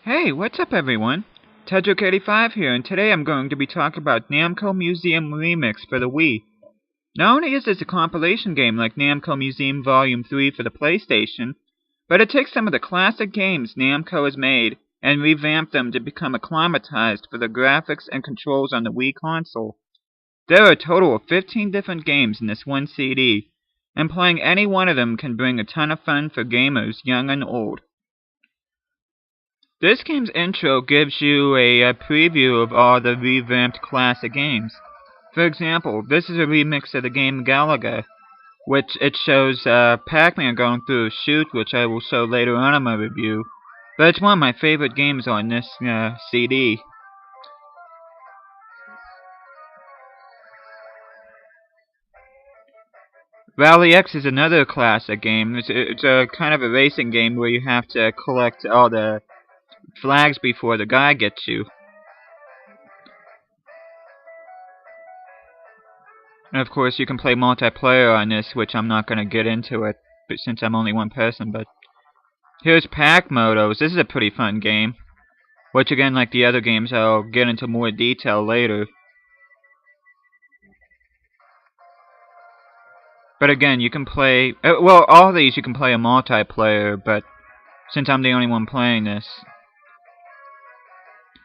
Hey, what's up everyone? Tedrick85 here, and today I'm going to be talking about Namco Museum Remix for the Wii. Not only is this a compilation game like Namco Museum Volume 3 for the PlayStation, but it takes some of the classic games Namco has made and revamped them to become acclimatized for the graphics and controls on the Wii console. There are a total of 15 different games in this one CD, and playing any one of them can bring a ton of fun for gamers young and old. This game's intro gives you a preview of all the revamped classic games. For example, this is a remix of the game Galaga, which it shows Pac-Man going through a chute, which I will show later on in my review. But it's one of my favorite games on this CD. Rally X is another classic game. It's a kind of a racing game where you have to collect all the flags before the guy gets you. And of course, you can play multiplayer on this, which I'm not going to get into it, but since I'm only one person. But here's Modos. This is a pretty fun game, which again, like the other games, I'll get into more detail later. But again, you can play, well, all these you can play a multiplayer, but since I'm the only one playing this.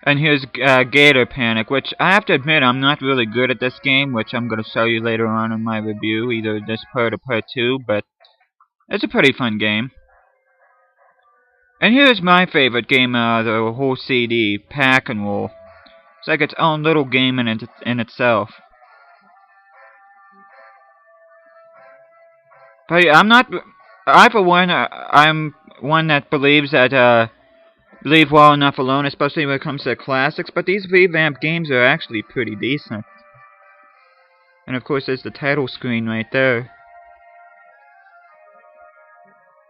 And here's Gator Panic, which I have to admit I'm not really good at this game, which I'm going to show you later on in my review, either this part or part 2, but it's a pretty fun game. And here's my favorite game out of the whole CD, Pack and Roll. It's like its own little game in itself. But yeah, I'm one that believes that, leave well enough alone, especially when it comes to the classics, but these revamped games are actually pretty decent. And of course, there's the title screen right there.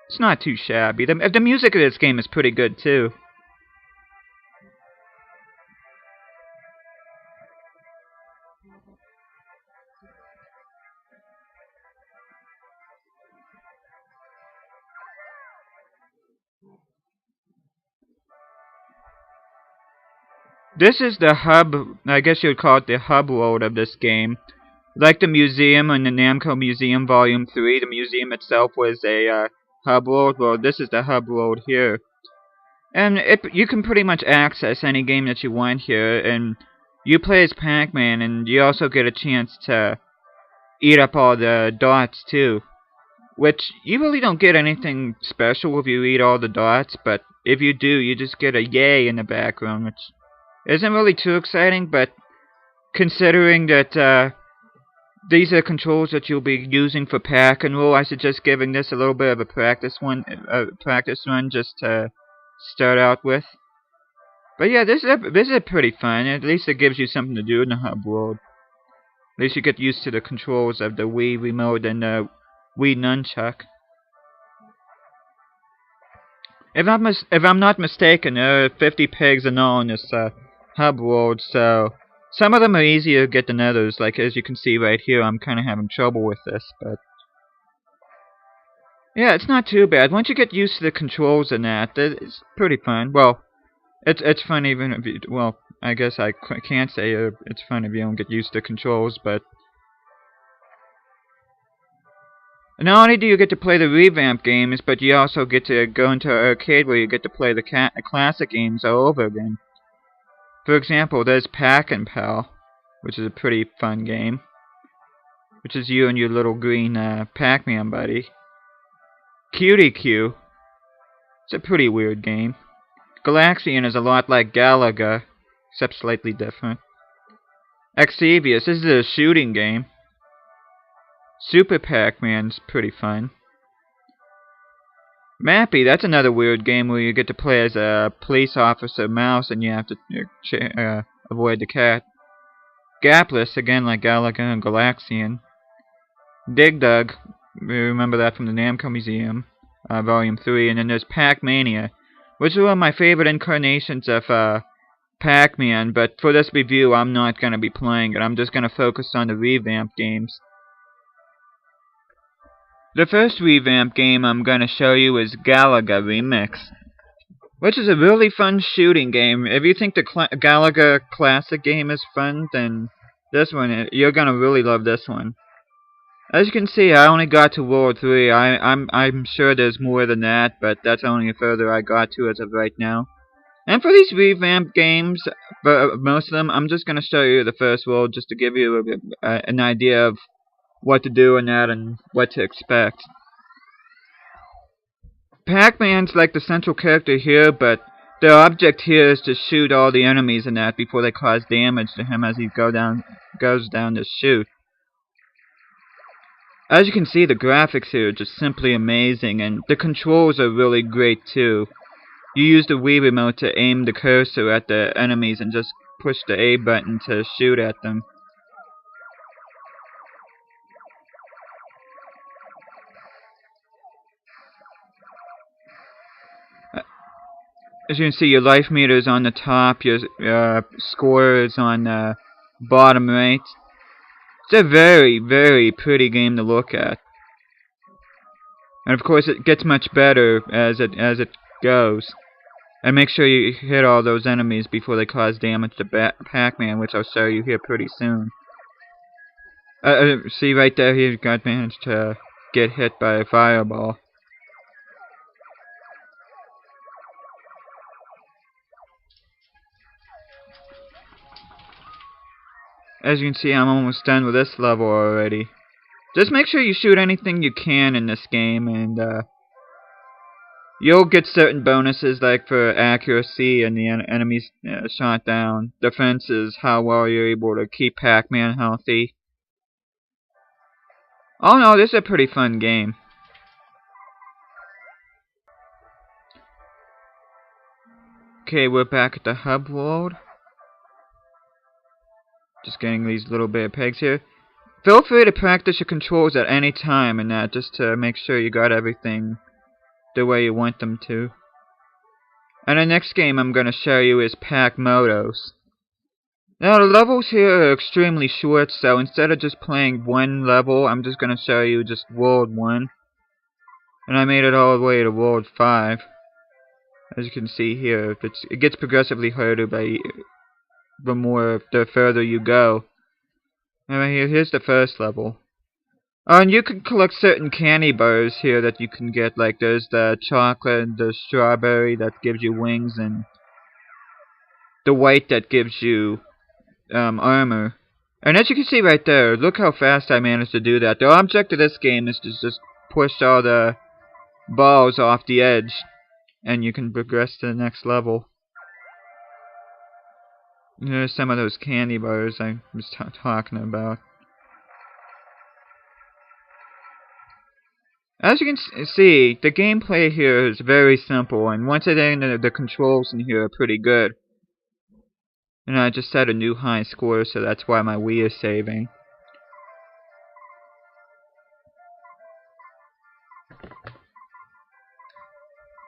It's not too shabby. The music of this game is pretty good, too. This is the hub, I guess you would call it the hub world of this game. Like the museum in the Namco Museum Volume 3, the museum itself was a hub world. Well, this is the hub world here. And you can pretty much access any game that you want here, and you play as Pac-Man, and you also get a chance to eat up all the dots, too. Which, you really don't get anything special if you eat all the dots, but if you do, you just get a yay in the background, which isn't really too exciting, but considering that these are controls that you'll be using for Pack and Roll, I suggest giving this a little bit of a practice run just to start out with. But yeah, this is pretty fun. At least it gives you something to do in the hub world. At least you get used to the controls of the Wii remote and the Wii nunchuck. If I'm not mistaken, there are 50 pigs in all in this hub world, so some of them are easier to get than others. Like as you can see right here, I'm kind of having trouble with this, but yeah, it's not too bad. Once you get used to the controls and that, it's pretty fun. Well, it's fun even if you, well, I guess I can't say it's fun if you don't get used to controls, but not only do you get to play the revamped games, but you also get to go into an arcade where you get to play the classic games all over again. For example, there's Pac and Pal, which is a pretty fun game, which is you and your little green Pac-Man buddy. Cutie Q, it's a pretty weird game. Galaxian is a lot like Galaga, except slightly different. Exevious, this is a shooting game. Super Pac-Man's pretty fun. Mappy, that's another weird game where you get to play as a police officer mouse and you have to avoid the cat. Gapless, again like Galaga and Galaxian. Dig Dug, we remember that from the Namco Museum, Volume 3. And then there's Pac-Mania, which is one of my favorite incarnations of Pac-Man, but for this review I'm not going to be playing it. I'm just going to focus on the revamped games. The first revamped game I'm going to show you is Galaga Vmix, which is a really fun shooting game. If you think the Galaga Classic game is fun, then this one, you're gonna really love this one. As you can see, I only got to World 3. I'm sure there's more than that, but that's only the further I got to as of right now. And for these revamped games, most of them, I'm just gonna show you the first world just to give you an idea of what to do in that and what to expect. Pac-Man's like the central character here, but the object here is to shoot all the enemies in that before they cause damage to him as he goes down to shoot. As you can see, the graphics here are just simply amazing, and the controls are really great too. You use the Wii remote to aim the cursor at the enemies and just push the A button to shoot at them. As you can see, your life meter is on the top, your score is on the bottom right. It's a very, very pretty game to look at. And of course, it gets much better as it goes. And make sure you hit all those enemies before they cause damage to Pac-Man, which I'll show you here pretty soon. See right there, he managed to get hit by a fireball. As you can see, I'm almost done with this level already. Just make sure you shoot anything you can in this game, and you'll get certain bonuses, like for accuracy and the enemies shot down. Defense is how well you're able to keep Pac-Man healthy. Oh no, this is a pretty fun game. Okay, we're back at the hub world. Just getting these little bit of pegs here. Feel free to practice your controls at any time and that, just to make sure you got everything the way you want them to. And the next game I'm going to show you is Modos. Now the levels here are extremely short, so instead of just playing one level, I'm just going to show you just World 1. And I made it all the way to World 5. As you can see here, it gets progressively harder the further you go. And right here's the first level. Oh, and you can collect certain candy bars here that you can get, like there's the chocolate and the strawberry that gives you wings, and the white that gives you armor. And as you can see right there, look how fast I managed to do that. The object of this game is to just push all the balls off the edge, and you can progress to the next level. There's some of those candy bars I was talking about. As you can see, the gameplay here is very simple, and once again, the controls in here are pretty good. And I just set a new high score, so that's why my Wii is saving.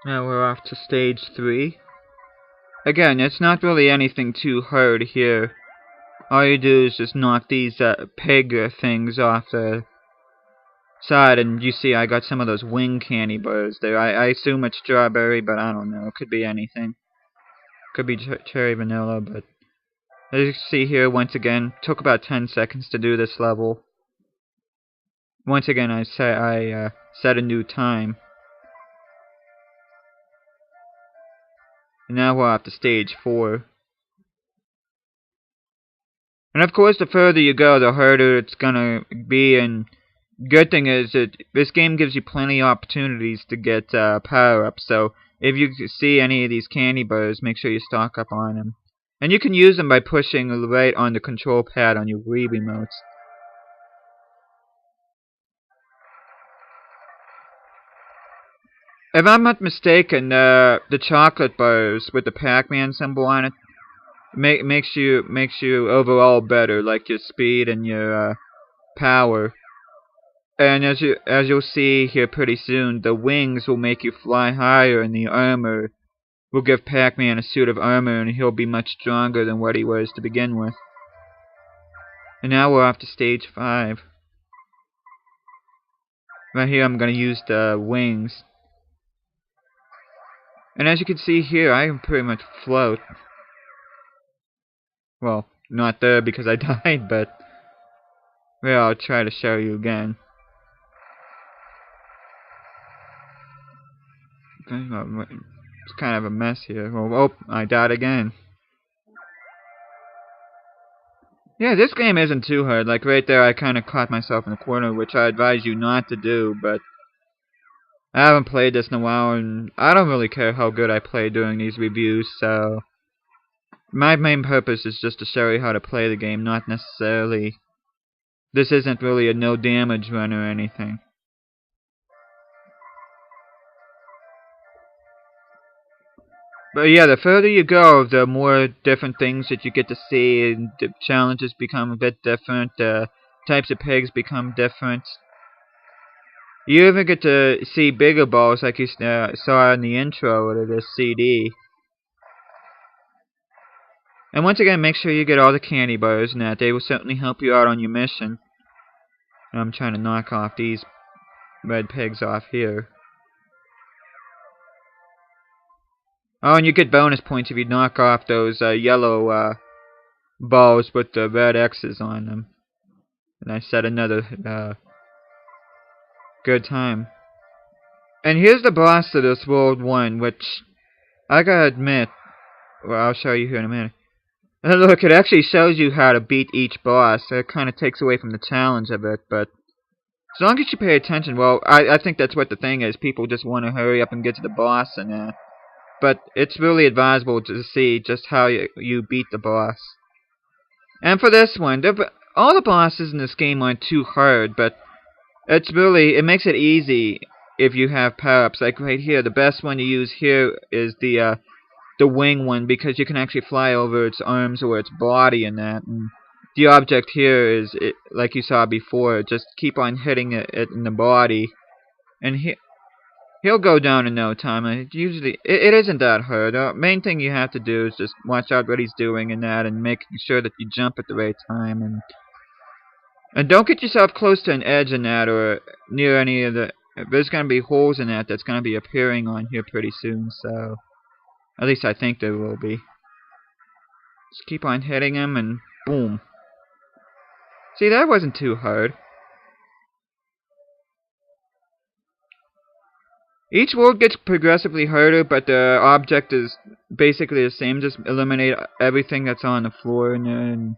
Now we're off to stage 3. Again, it's not really anything too hard here. All you do is just knock these peg things off the side, and you see I got some of those wing candy bars there. I assume it's strawberry, but I don't know. It could be anything. Could be cherry vanilla, but as you can see here, once again, took about 10 seconds to do this level. Once again, I set a new time. And now we're off to stage 4. And of course, the further you go, the harder it's gonna be, and good thing is that this game gives you plenty of opportunities to get power-ups, so if you see any of these candy bars, make sure you stock up on them. And you can use them by pushing right on the control pad on your Wii remotes. If I'm not mistaken, the chocolate bars with the Pac-Man symbol on it makes you overall better, like your speed and your power. And as you'll see here pretty soon, the wings will make you fly higher, and the armor will give Pac-Man a suit of armor, and he'll be much stronger than what he was to begin with. And now we're off to stage 5. Right here I'm going to use the wings. And as you can see here, I can pretty much float. Well, not there because I died, but well, I'll try to show you again. It's kind of a mess here. Oh, I died again. Yeah, this game isn't too hard. Like right there, I kind of caught myself in a corner, which I advise you not to do, but I haven't played this in a while, and I don't really care how good I play during these reviews, so my main purpose is just to show you how to play the game, not necessarily... This isn't really a no damage run or anything. But yeah, the further you go, the more different things that you get to see, and the challenges become a bit different, the types of pigs become different. You even get to see bigger balls like you saw in the intro to this CD. And once again, make sure you get all the candy bars and that. They will certainly help you out on your mission. And I'm trying to knock off these red pigs off here. Oh, and you get bonus points if you knock off those yellow balls with the red X's on them. And I set another good time. And here's the boss of this World 1, which I gotta admit, well, I'll show you here in a minute. Look, it actually shows you how to beat each boss. It kind of takes away from the challenge of it, but as long as you pay attention, well, I think that's what the thing is. People just want to hurry up and get to the boss, and but it's really advisable to see just how you beat the boss. And for this one, all the bosses in this game aren't too hard, but it makes it easy if you have power-ups. Like right here, the best one to use here is the wing one, because you can actually fly over its arms or its body and that. And the object here is, like you saw before, just keep on hitting it in the body, and he'll go down in no time. And it isn't that hard. Main thing you have to do is just watch out what he's doing and that, and making sure that you jump at the right time, and don't get yourself close to an edge in that or near any of the... There's going to be holes in that's going to be appearing on here pretty soon, so... At least I think there will be. Just keep on hitting him and boom. See, that wasn't too hard. Each world gets progressively harder, but the object is basically the same. Just eliminate everything that's on the floor, and then